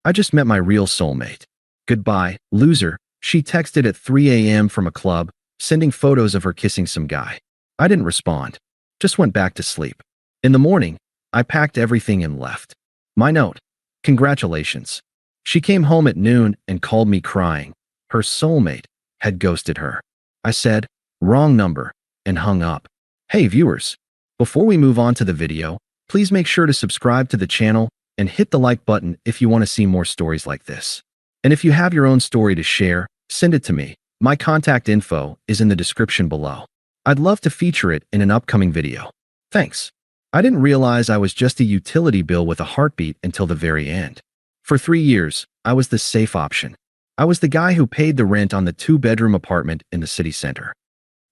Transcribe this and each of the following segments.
I just met my real soulmate. Goodbye, loser, she texted at 3 a.m. from a club, sending photos of her kissing some guy. I didn't respond. Just went back to sleep. In the morning, I packed everything and left. My note: congratulations. She came home at noon and called me crying. Her soulmate had ghosted her. I said, wrong number, and hung up. Hey viewers, before we move on to the video, please make sure to subscribe to the channel and hit the like button if you want to see more stories like this. And if you have your own story to share, send it to me. My contact info is in the description below. I'd love to feature it in an upcoming video. Thanks. I didn't realize I was just a utility bill with a heartbeat until the very end. For 3 years, I was the safe option. I was the guy who paid the rent on the 2-bedroom apartment in the city center.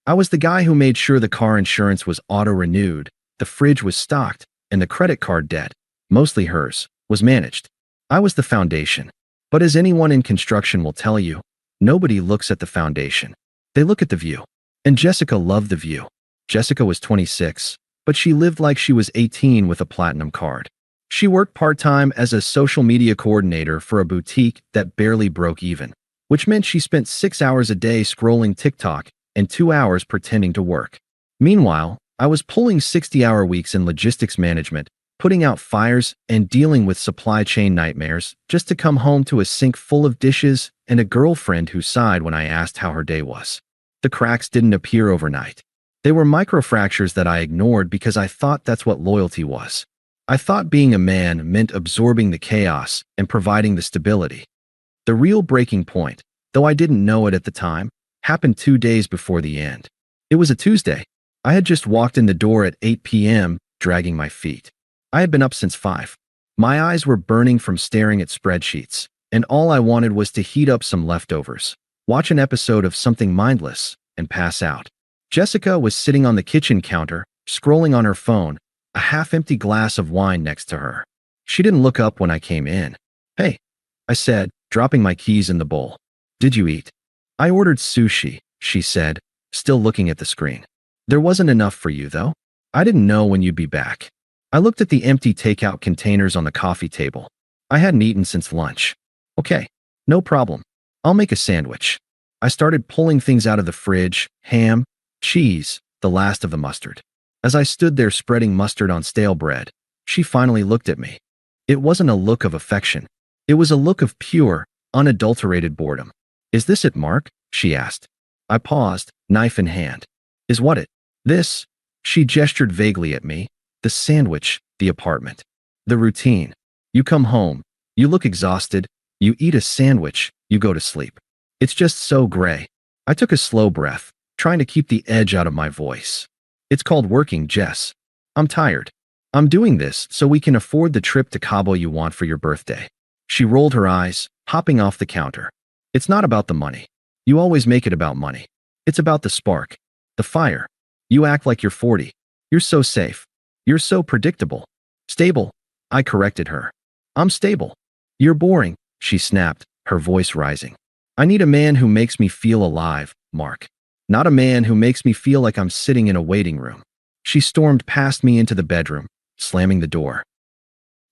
I was the guy who made sure the car insurance was auto-renewed, the fridge was stocked, and the credit card debt, mostly hers, was managed. I was the foundation. But as anyone in construction will tell you, nobody looks at the foundation. They look at the view. And Jessica loved the view. Jessica was 26, but she lived like she was 18 with a platinum card. She worked part-time as a social media coordinator for a boutique that barely broke even, which meant she spent 6 hours a day scrolling TikTok and 2 hours pretending to work. Meanwhile, I was pulling 60-hour weeks in logistics management, putting out fires and dealing with supply chain nightmares just to come home to a sink full of dishes and a girlfriend who sighed when I asked how her day was. The cracks didn't appear overnight. They were microfractures that I ignored because I thought that's what loyalty was. I thought being a man meant absorbing the chaos and providing the stability. The real breaking point, though I didn't know it at the time, happened 2 days before the end. It was a Tuesday. I had just walked in the door at 8 p.m., dragging my feet. I had been up since 5. My eyes were burning from staring at spreadsheets, and all I wanted was to heat up some leftovers, watch an episode of something mindless, and pass out. Jessica was sitting on the kitchen counter, scrolling on her phone, a half-empty glass of wine next to her. She didn't look up when I came in. Hey, I said, dropping my keys in the bowl. Did you eat? I ordered sushi, she said, still looking at the screen. There wasn't enough for you, though. I didn't know when you'd be back. I looked at the empty takeout containers on the coffee table. I hadn't eaten since lunch. Okay, no problem. I'll make a sandwich. I started pulling things out of the fridge: ham, cheese, the last of the mustard. As I stood there spreading mustard on stale bread, she finally looked at me. It wasn't a look of affection. It was a look of pure, unadulterated boredom. Is this it, Mark? She asked. I paused, knife in hand. Is what it? This? She gestured vaguely at me. The sandwich, the apartment. The routine. You come home, you look exhausted, you eat a sandwich, you go to sleep. It's just so gray. I took a slow breath, trying to keep the edge out of my voice. It's called working, Jess. I'm tired. I'm doing this so we can afford the trip to Cabo you want for your birthday. She rolled her eyes, hopping off the counter. It's not about the money. You always make it about money. It's about the spark. The fire. You act like you're 40. You're so safe. You're so predictable. Stable. I corrected her. I'm stable. You're boring, she snapped, her voice rising. I need a man who makes me feel alive, Mark. Not a man who makes me feel like I'm sitting in a waiting room. She stormed past me into the bedroom, slamming the door.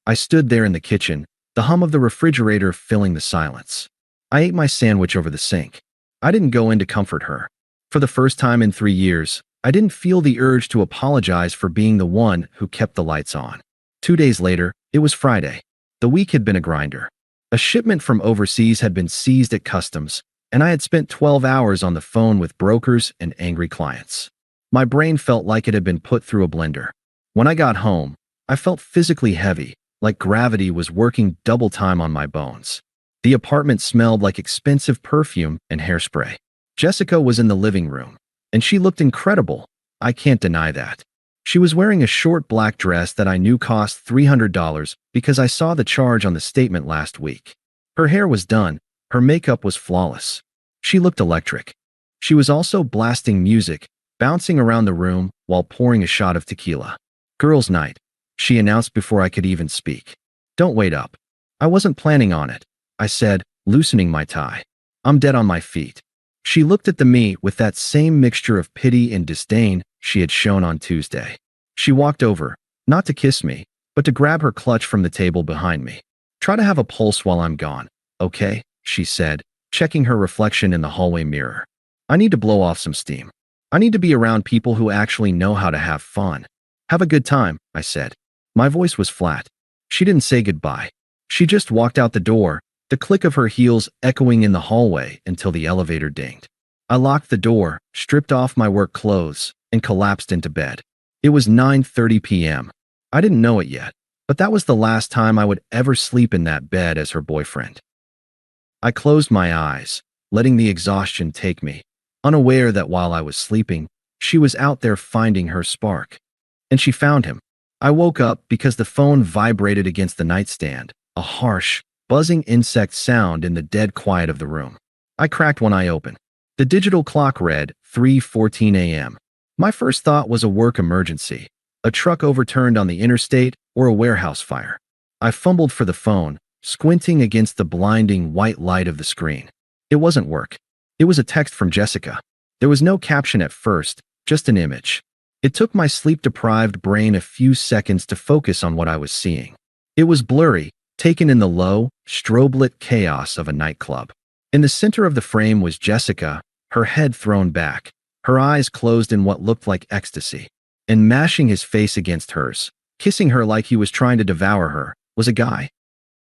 I stood there in the kitchen, the hum of the refrigerator filling the silence. I ate my sandwich over the sink. I didn't go in to comfort her. For the first time in 3 years, I didn't feel the urge to apologize for being the one who kept the lights on. 2 days later, it was Friday. The week had been a grinder. A shipment from overseas had been seized at customs, and I had spent 12 hours on the phone with brokers and angry clients. My brain felt like it had been put through a blender. When I got home, I felt physically heavy, like gravity was working double time on my bones. The apartment smelled like expensive perfume and hairspray. Jessica was in the living room, and she looked incredible. I can't deny that. She was wearing a short black dress that I knew cost $300 because I saw the charge on the statement last week. Her hair was done. Her makeup was flawless. She looked electric. She was also blasting music, bouncing around the room while pouring a shot of tequila. Girls' night, she announced before I could even speak. Don't wait up. I wasn't planning on it, I said, loosening my tie. I'm dead on my feet. She looked at me with that same mixture of pity and disdain she had shown on Tuesday. She walked over, not to kiss me, but to grab her clutch from the table behind me. Try to have a pulse while I'm gone, okay? She said, checking her reflection in the hallway mirror. I need to blow off some steam. I need to be around people who actually know how to have fun. Have a good time, I said. My voice was flat. She didn't say goodbye. She just walked out the door, the click of her heels echoing in the hallway until the elevator dinged. I locked the door, stripped off my work clothes, and collapsed into bed. It was 9:30 p.m. I didn't know it yet, but that was the last time I would ever sleep in that bed as her boyfriend. I closed my eyes, letting the exhaustion take me, unaware that while I was sleeping, she was out there finding her spark. And she found him. I woke up because the phone vibrated against the nightstand, a harsh, buzzing insect sound in the dead quiet of the room. I cracked one eye open. The digital clock read 3:14 a.m. My first thought was a work emergency, a truck overturned on the interstate, or a warehouse fire. I fumbled for the phone, squinting against the blinding white light of the screen. It wasn't work. It was a text from Jessica. There was no caption at first, just an image. It took my sleep-deprived brain a few seconds to focus on what I was seeing. It was blurry, taken in the low, strobe-lit chaos of a nightclub. In the center of the frame was Jessica, her head thrown back, her eyes closed in what looked like ecstasy. And mashing his face against hers, kissing her like he was trying to devour her, was a guy.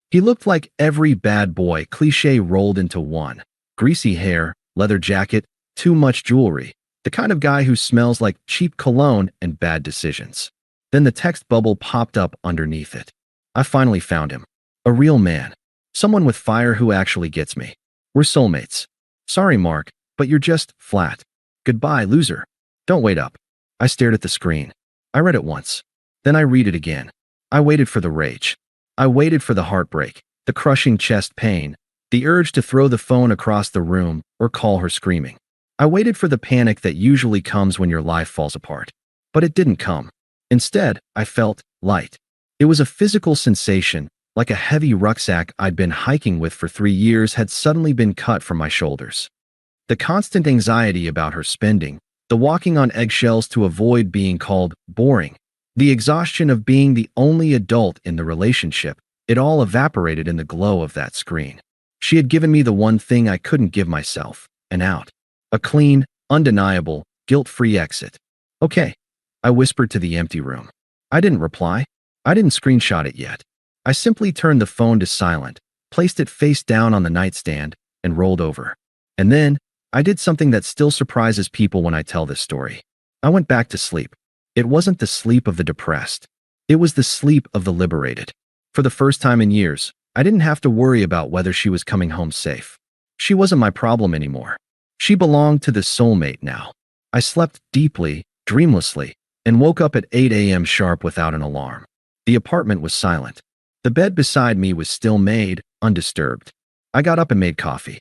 He looked like every bad boy cliché rolled into one. Greasy hair, leather jacket, too much jewelry. The kind of guy who smells like cheap cologne and bad decisions. Then the text bubble popped up underneath it. I finally found him. A real man. Someone with fire who actually gets me. We're soulmates. Sorry, Mark, but you're just flat. Goodbye, loser. Don't wait up. I stared at the screen. I read it once. Then I read it again. I waited for the rage. I waited for the heartbreak, the crushing chest pain, the urge to throw the phone across the room or call her screaming. I waited for the panic that usually comes when your life falls apart. But it didn't come. Instead, I felt light. It was a physical sensation, like a heavy rucksack I'd been hiking with for 3 years had suddenly been cut from my shoulders. The constant anxiety about her spending, the walking on eggshells to avoid being called boring, the exhaustion of being the only adult in the relationship, it all evaporated in the glow of that screen. She had given me the one thing I couldn't give myself, an out. A clean, undeniable, guilt-free exit. Okay, I whispered to the empty room. I didn't reply. I didn't screenshot it yet. I simply turned the phone to silent, placed it face down on the nightstand, and rolled over. And then, I did something that still surprises people when I tell this story. I went back to sleep. It wasn't the sleep of the depressed. It was the sleep of the liberated. For the first time in years, I didn't have to worry about whether she was coming home safe. She wasn't my problem anymore. She belonged to the soulmate now. I slept deeply, dreamlessly, and woke up at 8 a.m. sharp without an alarm. The apartment was silent. The bed beside me was still made, undisturbed. I got up and made coffee.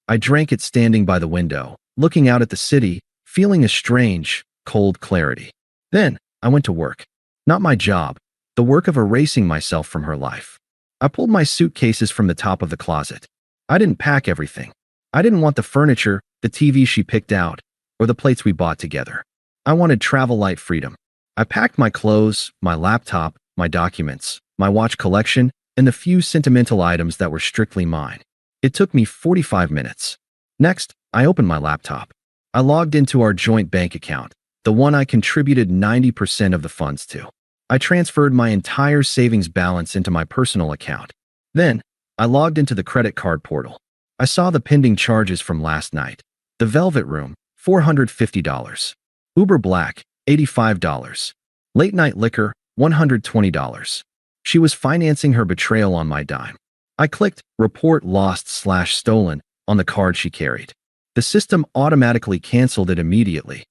I drank it standing by the window, looking out at the city, feeling a strange, cold clarity. Then, I went to work. Not my job, the work of erasing myself from her life. I pulled my suitcases from the top of the closet. I didn't pack everything. I didn't want the furniture, the TV she picked out, or the plates we bought together. I wanted travel-light freedom. I packed my clothes, my laptop, my documents, my watch collection, and the few sentimental items that were strictly mine. It took me 45 minutes. Next, I opened my laptop. I logged into our joint bank account, the one I contributed 90% of the funds to. I transferred my entire savings balance into my personal account. Then, I logged into the credit card portal. I saw the pending charges from last night. The Velvet Room, $450. Uber Black, $85. Late Night Liquor, $120. She was financing her betrayal on my dime. I clicked Report Lost/Stolen on the card she carried. The system automatically canceled it immediately.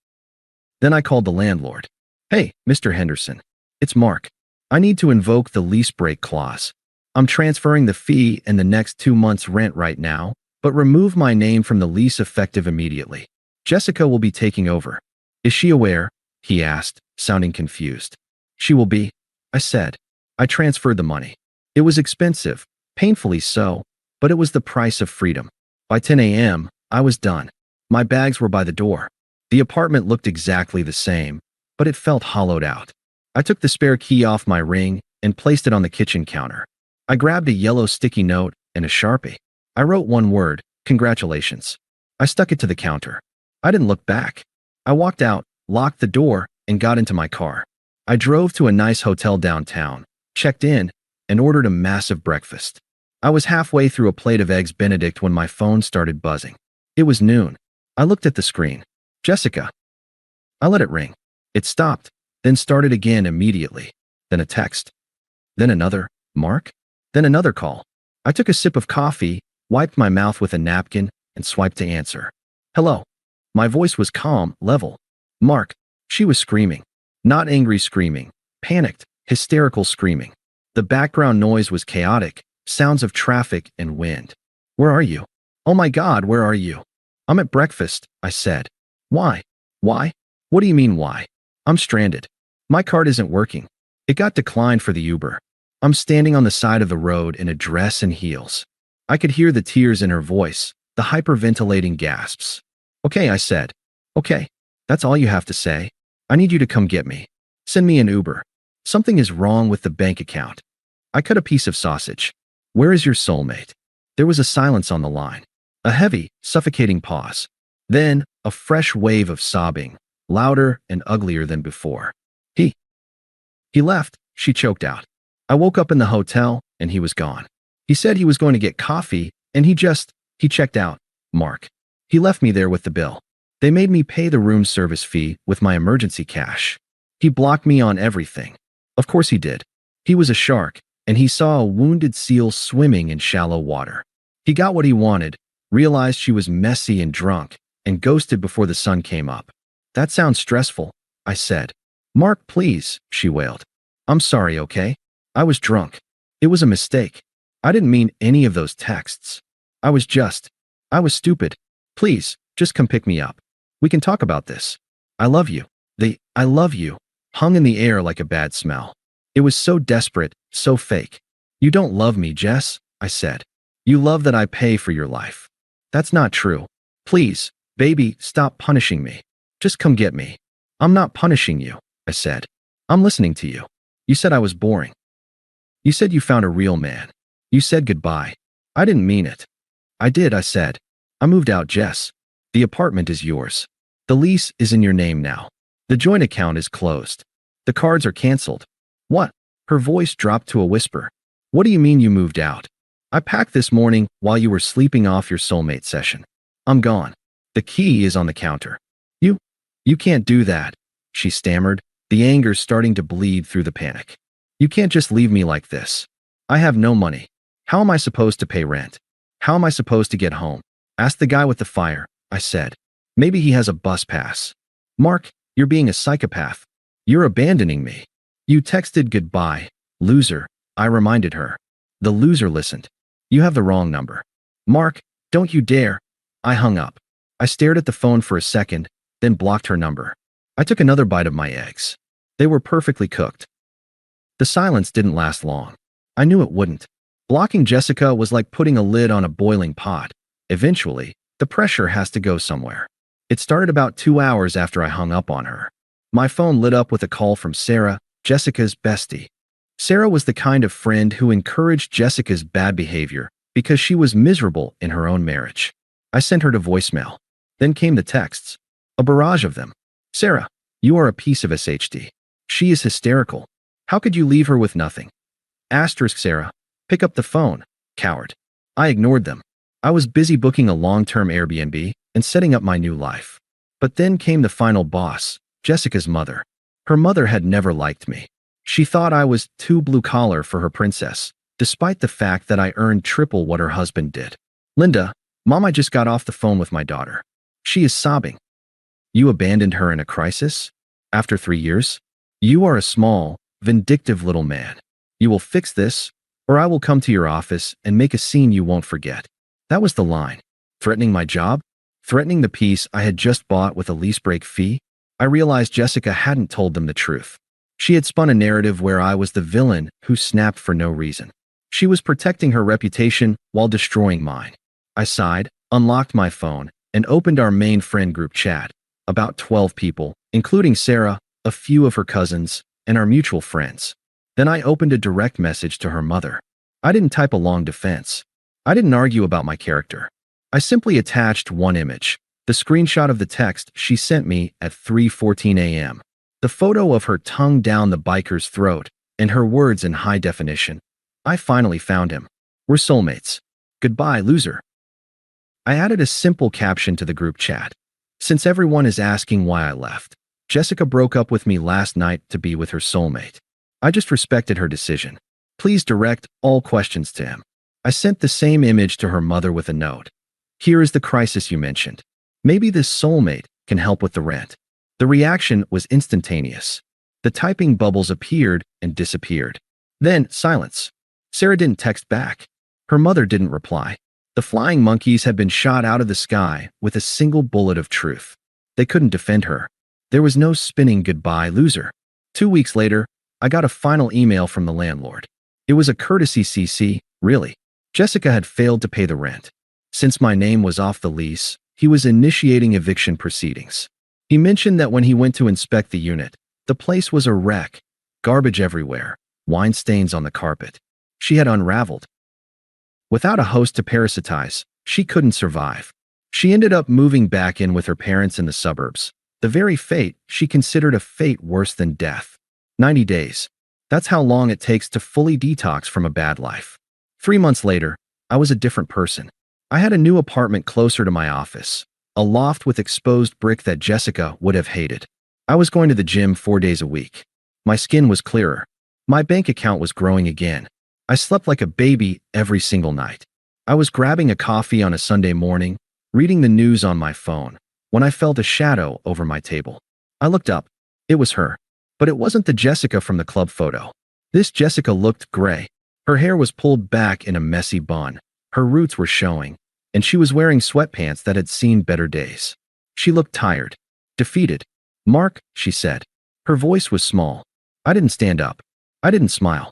Then I called the landlord. Hey, Mr. Henderson. It's Mark. I need to invoke the lease break clause. I'm transferring the fee and the next 2 months' rent right now, but remove my name from the lease effective immediately. Jessica will be taking over. Is she aware? He asked, sounding confused. She will be, I said. I transferred the money. It was expensive, painfully so, but it was the price of freedom. By 10 a.m., I was done. My bags were by the door. The apartment looked exactly the same, but it felt hollowed out. I took the spare key off my ring and placed it on the kitchen counter. I grabbed a yellow sticky note and a Sharpie. I wrote one word, congratulations. I stuck it to the counter. I didn't look back. I walked out, locked the door, and got into my car. I drove to a nice hotel downtown, checked in, and ordered a massive breakfast. I was halfway through a plate of eggs Benedict when my phone started buzzing. It was noon. I looked at the screen. Jessica. I let it ring. It stopped, then started again immediately. Then a text. Then another. Mark? Then another call. I took a sip of coffee, wiped my mouth with a napkin, and swiped to answer. Hello. My voice was calm, level. Mark. She was screaming. Not angry screaming. Panicked, hysterical screaming. The background noise was chaotic, sounds of traffic and wind. Where are you? Oh my God, where are you? I'm at breakfast, I said. Why? Why? What do you mean why? I'm stranded. My card isn't working. It got declined for the Uber. I'm standing on the side of the road in a dress and heels. I could hear the tears in her voice, the hyperventilating gasps. Okay, I said. Okay, that's all you have to say. I need you to come get me. Send me an Uber. Something is wrong with the bank account. I cut a piece of sausage. Where is your soulmate? There was a silence on the line. A heavy, suffocating pause. Then, a fresh wave of sobbing, louder and uglier than before. He left, she choked out. I woke up in the hotel, and he was gone. He said he was going to get coffee, and he checked out. Mark. He left me there with the bill. They made me pay the room service fee with my emergency cash. He blocked me on everything. Of course he did. He was a shark, and he saw a wounded seal swimming in shallow water. He got what he wanted, realized she was messy and drunk, and ghosted before the sun came up. That sounds stressful, I said. Mark, please, she wailed. I'm sorry, okay? I was drunk. It was a mistake. I didn't mean any of those texts. I was stupid. Please, just come pick me up. We can talk about this. I love you. The I love you hung in the air like a bad smell. It was so desperate, so fake. You don't love me, Jess, I said. You love that I pay for your life. That's not true. Please, baby, stop punishing me. Just come get me. I'm not punishing you, I said. I'm listening to you. You said I was boring. You said you found a real man. You said goodbye. I didn't mean it. I did, I said. I moved out, Jess. The apartment is yours. The lease is in your name now. The joint account is closed. The cards are canceled. What? Her voice dropped to a whisper. What do you mean you moved out? I packed this morning while you were sleeping off your soulmate session. I'm gone. The key is on the counter. You can't do that, she stammered, the anger starting to bleed through the panic. You can't just leave me like this. I have no money. How am I supposed to pay rent? How am I supposed to get home? Ask the guy with the fire, I said. Maybe he has a bus pass. Mark, you're being a psychopath. You're abandoning me. You texted goodbye, loser, I reminded her. The loser listened. You have the wrong number. Mark, don't you dare. I hung up. I stared at the phone for a second, then blocked her number. I took another bite of my eggs. They were perfectly cooked. The silence didn't last long. I knew it wouldn't. Blocking Jessica was like putting a lid on a boiling pot. Eventually, the pressure has to go somewhere. It started about 2 hours after I hung up on her. My phone lit up with a call from Sarah, Jessica's bestie. Sarah was the kind of friend who encouraged Jessica's bad behavior because she was miserable in her own marriage. I sent her to voicemail. Then came the texts. A barrage of them. Sarah, you are a piece of SHD. She is hysterical. How could you leave her with nothing? Asterisk Sarah. Pick up the phone, coward. I ignored them. I was busy booking a long-term Airbnb and setting up my new life. But then came the final boss, Jessica's mother. Her mother had never liked me. She thought I was too blue-collar for her princess, despite the fact that I earned triple what her husband did. Linda, Mom, I just got off the phone with my daughter. She is sobbing. You abandoned her in a crisis? After 3 years? You are a small, vindictive little man. You will fix this, or I will come to your office and make a scene you won't forget. That was the line. Threatening my job? Threatening the piece I had just bought with a lease break fee? I realized Jessica hadn't told them the truth. She had spun a narrative where I was the villain who snapped for no reason. She was protecting her reputation while destroying mine. I sighed, unlocked my phone, and opened our main friend group chat. About 12 people, including Sarah, a few of her cousins, and our mutual friends. Then I opened a direct message to her mother. I didn't type a long defense. I didn't argue about my character. I simply attached one image, the screenshot of the text she sent me at 3:14 a.m. The photo of her tongue down the biker's throat and her words in high definition. I finally found him. We're soulmates. Goodbye, loser. I added a simple caption to the group chat. Since everyone is asking why I left, Jessica broke up with me last night to be with her soulmate. I just respected her decision. Please direct all questions to him. I sent the same image to her mother with a note. Here is the crisis you mentioned. Maybe this soulmate can help with the rent. The reaction was instantaneous. The typing bubbles appeared and disappeared. Then, silence. Sarah didn't text back. Her mother didn't reply. The flying monkeys had been shot out of the sky with a single bullet of truth. They couldn't defend her. There was no spinning goodbye, loser. 2 weeks later, I got a final email from the landlord. It was a courtesy CC, really. Jessica had failed to pay the rent. Since my name was off the lease, he was initiating eviction proceedings. He mentioned that when he went to inspect the unit, the place was a wreck, garbage everywhere, wine stains on the carpet. She had unraveled. Without a host to parasitize, she couldn't survive. She ended up moving back in with her parents in the suburbs, the very fate she considered a fate worse than death. 90 days. That's how long it takes to fully detox from a bad life. 3 months later, I was a different person. I had a new apartment closer to my office, a loft with exposed brick that Jessica would have hated. I was going to the gym 4 days a week. My skin was clearer. My bank account was growing again. I slept like a baby every single night. I was grabbing a coffee on a Sunday morning, reading the news on my phone, when I felt a shadow over my table. I looked up. It was her. But it wasn't the Jessica from the club photo. This Jessica looked gray. Her hair was pulled back in a messy bun. Her roots were showing, and she was wearing sweatpants that had seen better days. She looked tired, defeated. Mark, she said. Her voice was small. I didn't stand up. I didn't smile.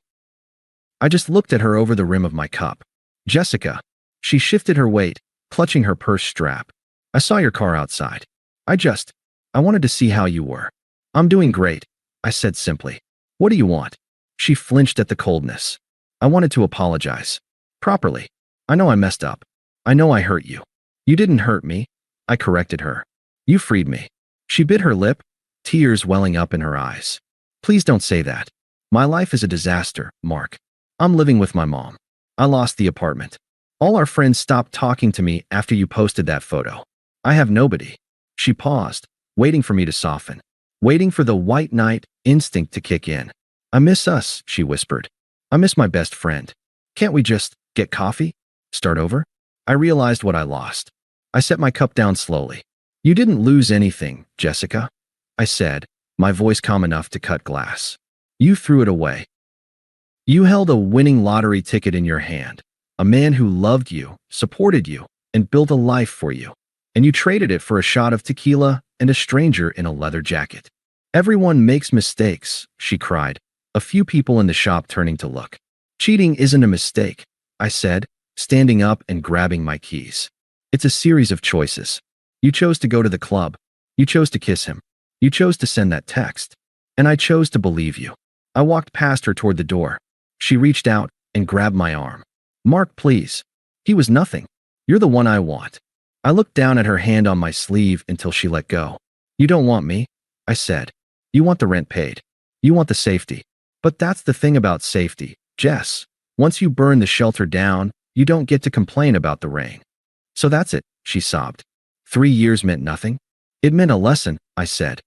I just looked at her over the rim of my cup. Jessica. She shifted her weight, clutching her purse strap. I saw your car outside. I wanted to see how you were. I'm doing great, I said simply. What do you want? She flinched at the coldness. I wanted to apologize. Properly. I know I messed up. I know I hurt you. You didn't hurt me. I corrected her. You freed me. She bit her lip, tears welling up in her eyes. Please don't say that. My life is a disaster, Mark. I'm living with my mom. I lost the apartment. All our friends stopped talking to me after you posted that photo. I have nobody. She paused, waiting for me to soften, waiting for the white knight instinct to kick in. I miss us, she whispered. I miss my best friend. Can't we just get coffee? Start over? I realized what I lost. I set my cup down slowly. You didn't lose anything, Jessica, I said, my voice calm enough to cut glass. You threw it away. You held a winning lottery ticket in your hand, a man who loved you, supported you, and built a life for you, and you traded it for a shot of tequila and a stranger in a leather jacket. Everyone makes mistakes, she cried, a few people in the shop turning to look. Cheating isn't a mistake, I said, standing up and grabbing my keys. It's a series of choices. You chose to go to the club. You chose to kiss him. You chose to send that text. And I chose to believe you. I walked past her toward the door. She reached out and grabbed my arm. Mark, please. He was nothing. You're the one I want. I looked down at her hand on my sleeve until she let go. You don't want me, I said. You want the rent paid. You want the safety. But that's the thing about safety, Jess. Once you burn the shelter down, you don't get to complain about the rain. So that's it, she sobbed. 3 years meant nothing? It meant a lesson, I said.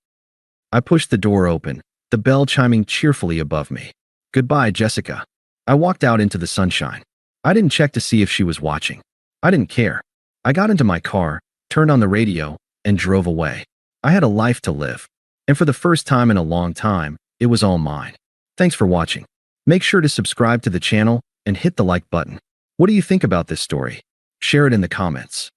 I pushed the door open, the bell chiming cheerfully above me. Goodbye, Jessica. I walked out into the sunshine. I didn't check to see if she was watching. I didn't care. I got into my car, turned on the radio, and drove away. I had a life to live. And for the first time in a long time, it was all mine. Thanks for watching. Make sure to subscribe to the channel and hit the like button. What do you think about this story? Share it in the comments.